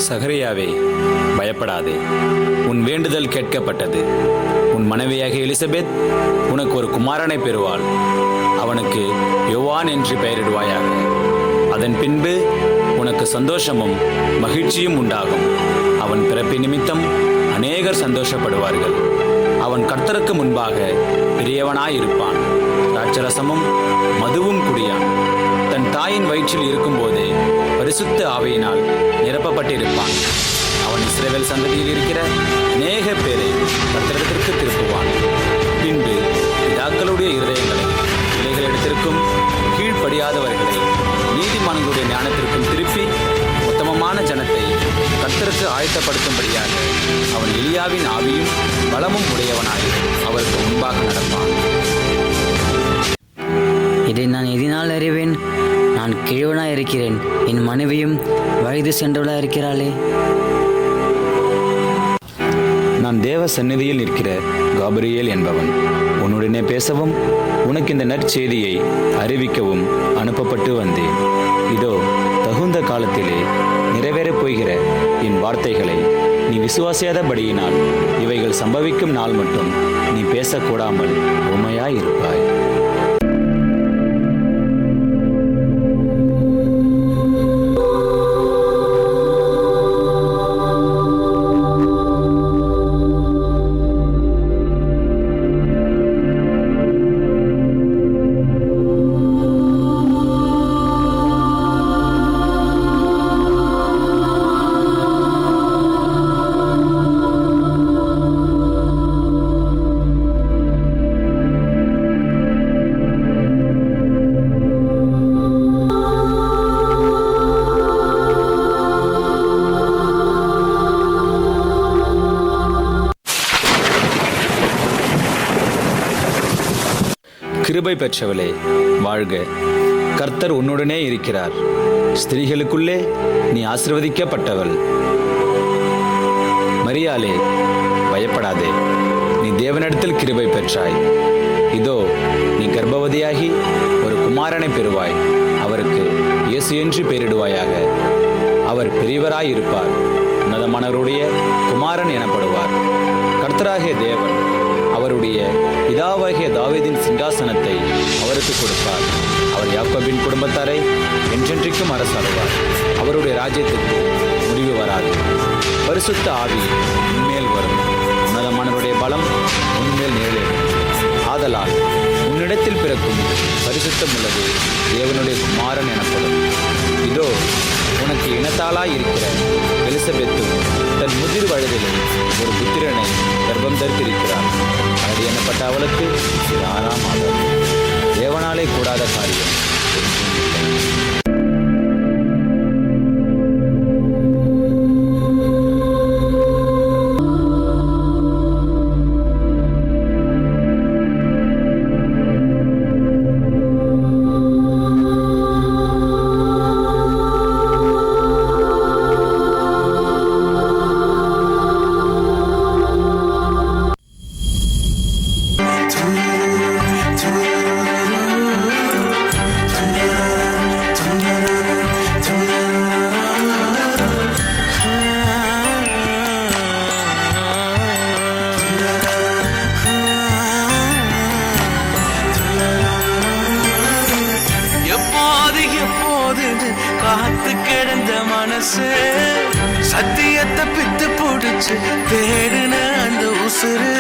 சகரியாவே, பயப்படாதே. உன் வேண்டுதல் கேட்கப்பட்டது. உன் மனைவியாக எலிசபெத் உனக்கு ஒரு குமாரனை பெறுவாள். அவனுக்கு யோவான் என்று பெயரிடுவாயாக. அதன் பின்பு உனக்கு சந்தோஷமும் மகிழ்ச்சியும் உண்டாகும். அவன் பிறப்பு நிமித்தம் அநேகர் சந்தோஷப்படுவார்கள். அவன் கர்த்தருக்கு முன்பாக பெரியவனாயிருப்பான். திராட்சரசமும் மதுவும் குடியான். தன் தாயின் வயிற்றில் இருக்கும்போதே பரிசுத்த ஆவியினால் நிரப்பப்பட்டிருப்பான். அவன் இஸ்ரவேல் சந்ததியில் இருக்கிற அநேக பேரை கர்த்தரிடத்திற்கு திருப்புவான். பின்பு பிதாக்களுடைய இருதயங்களை பிள்ளைகளிடத்திற்கும் கீழ்ப்படியாதவர்களை நீதிமான்களுடைய ஞானத்திற்கும் திருப்பி உத்தமமான ஜனத்தை கர்த்தருக்கு ஆயத்தப்படுத்தும்படியாக அவன் எலியாவின் ஆவியும் பலமும் உடையவனாய் அவருக்கு முன்பாக நடப்பான். இதை நான் எதினால் அறிவேன்? நான் கிழவனாய் இருக்கிறேன், என் மனைவியும் வயது சென்றவளாய் இருக்கிறாளே. நான் தேவ சந்நிதியில் நிற்கிற காபிரியேல் என்பவன். உன்னுடனே பேசவும் உனக்கு இந்த நற்செய்தியை அறிவிக்கவும் அனுப்பப்பட்டு வந்தேன். இதோ, தகுந்த காலத்திலே நிறைவேறப் போகிற என் வார்த்தைகளை நீ விசுவாசியாதபடியினால் இவைகள் சம்பவிக்கும் நாள் மட்டும் நீ பேசக்கூடாமல் உண்மையாயிருப்பாய். கிருபை பெற்றவளே, வாழ்க. கர்த்தர் உன்னுடனே இருக்கிறார். ஸ்திரீகளுக்குள்ளே நீ ஆசீர்வதிக்கப்பட்டவள். மரியாளே, பயப்படாதே. நீ தேவனிடத்தில் கிருபை பெற்றாய். இதோ, நீ கர்ப்பவதியாகி ஒரு குமாரனை பெறுவாய். அவருக்கு இயேசு என்று பெயரிடுவாயாக. அவர் பெரியவராயிருப்பார். உன்னதமானவருடைய குமாரன் எனப்படுவார். கர்த்தராகிய தேவன் அவருடைய பிதாவாகிய தாவீதின் சிங்காசனத்தை அவருக்கு கொடுப்பார். அவர் யாக்கோபின் குடும்பத்தாரை என்றென்றைக்கும் அரசாளுவார். அவருடைய ராஜ்யத்துக்கு முடிவு வராது. பரிசுத்த ஆவி உன்மேல் வரும். உன்னதமானவருடைய பலம் உன்மேல் நிழலிடும். ஆதலால் உன்னிடத்தில் பிறக்கும் பரிசுத்தம் உள்ளது தேவனுடைய குமாரன் எனப்படும். இதோ, உனக்கு இனத்தாளாய் இருக்கிற எலிசபெத்தும் தன் முதிர் வயதிலே ஒரு புத்திரனை கர்ப்பம் தரித்திருக்கிறார். அது எனப்பட்ட அவளுக்கு 6ஆம் மாதம். தேவனாலே கூடாத காரியம் காத்து கிடந்த மனசு சத்தியத்தை பித்து பிடிச்சு தேடுன அந்த உசுறு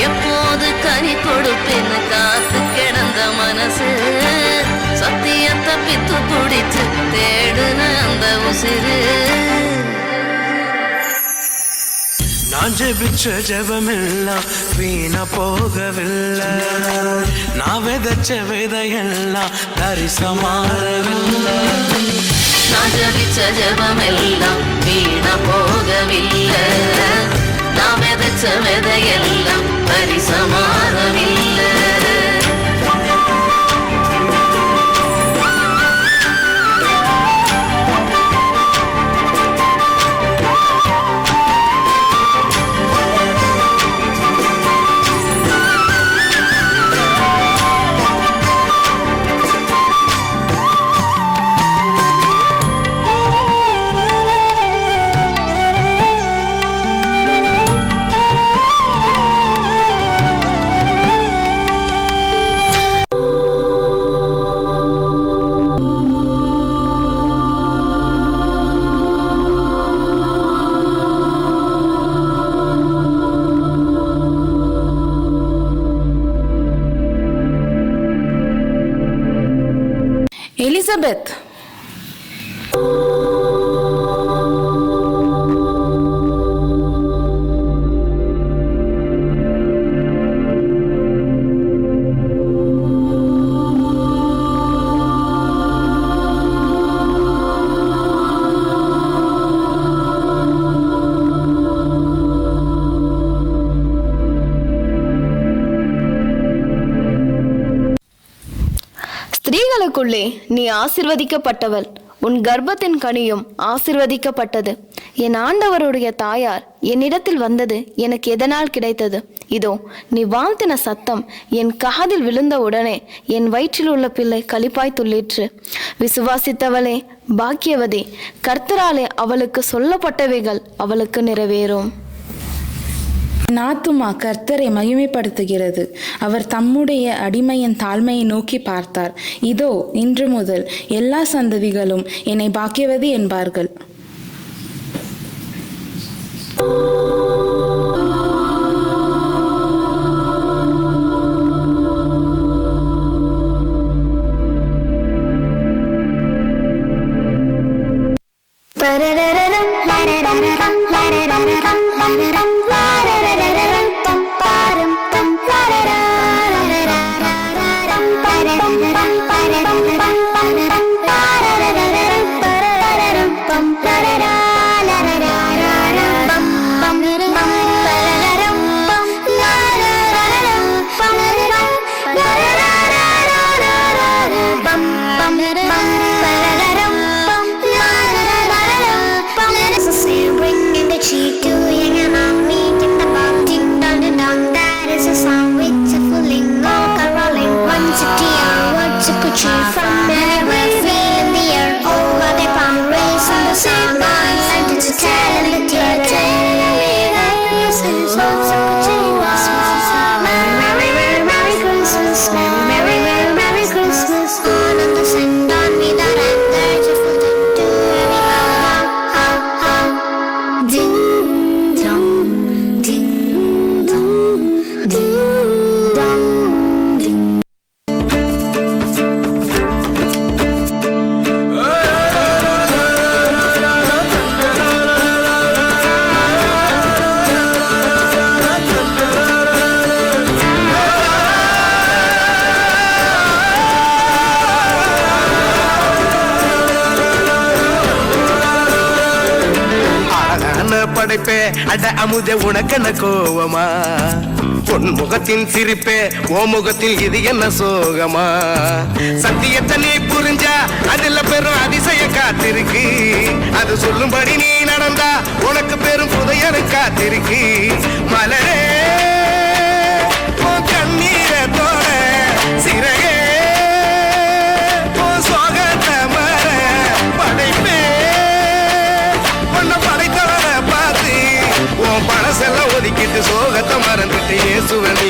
எப்போது கனி கொடுப்பேன்னு காத்து கிடந்த மனசு சத்தியத்தை பித்து பிடிச்சு தேடுன அந்த உசுறு. நான் ஜெபிச்ச ஜெபமெல்லாம் வீணா போகவில்லை. நான் விதைச்ச விதையெல்லாம் தரிசமாறவில்லை. நான் ஜெபிச்ச ஜெபமெல்லாம் வீணா போகவில்லை. நான் விதைச்ச விதையெல்லாம் தரிசமாறவில்லை. எலிசபெத், ஸ்திரீகளுக்குள்ளே நீ ஆசிர்வதிக்கப்பட்டவள், உன் கர்ப்பத்தின் கனியும் ஆசிர்வதிக்கப்பட்டது. என் ஆண்டவருடைய தாயார் என்னிடத்தில் வந்தது எனக்கு எதனால் கிடைத்தது? இதோ நீ வாழ்த்தின சத்தம் என் காதில் விழுந்த உடனே என் வயிற்றில் உள்ள பிள்ளை களிப்பாய் துள்ளிற்று. விசுவாசித்தவளே பாக்கியவதே, கர்த்தராலே அவளுக்கு சொல்லப்பட்டவைகள் அவளுக்கு நிறைவேறும். என் ஆத்துமா கர்த்தரை மகிமைப்படுத்துகிறது. அவர் தம்முடைய அடிமையின் தாழ்மையை நோக்கி பார்த்தார். இதோ இன்று முதல் எல்லா சந்ததிகளும் என்னை பாக்கியவதி என்பார்கள். படைப்பே அட அமுதே உனக்கென்ன கோவமா? உன் முகத்தின் சிரிப்பே ஓ முகத்தில் இது என்ன சோகமா? சத்தியத்தை நீ புரிஞ்சா அதுல பெரும் அதிசய காத்திருக்கு. அது சொல்லும்படி நீ நடந்தா உனக்கு பெரும் புதையரு காத்திருக்கு. மலரே கண்ணீரை தோட சிறகே சோகத்தை மர படைப்பே உன்னை படைத்தவனை பார்த்து உன் பழசெல்லாம் ஒதுக்கிட்டு சோகத்தை மறந்துட்டு இயேசுவை நீ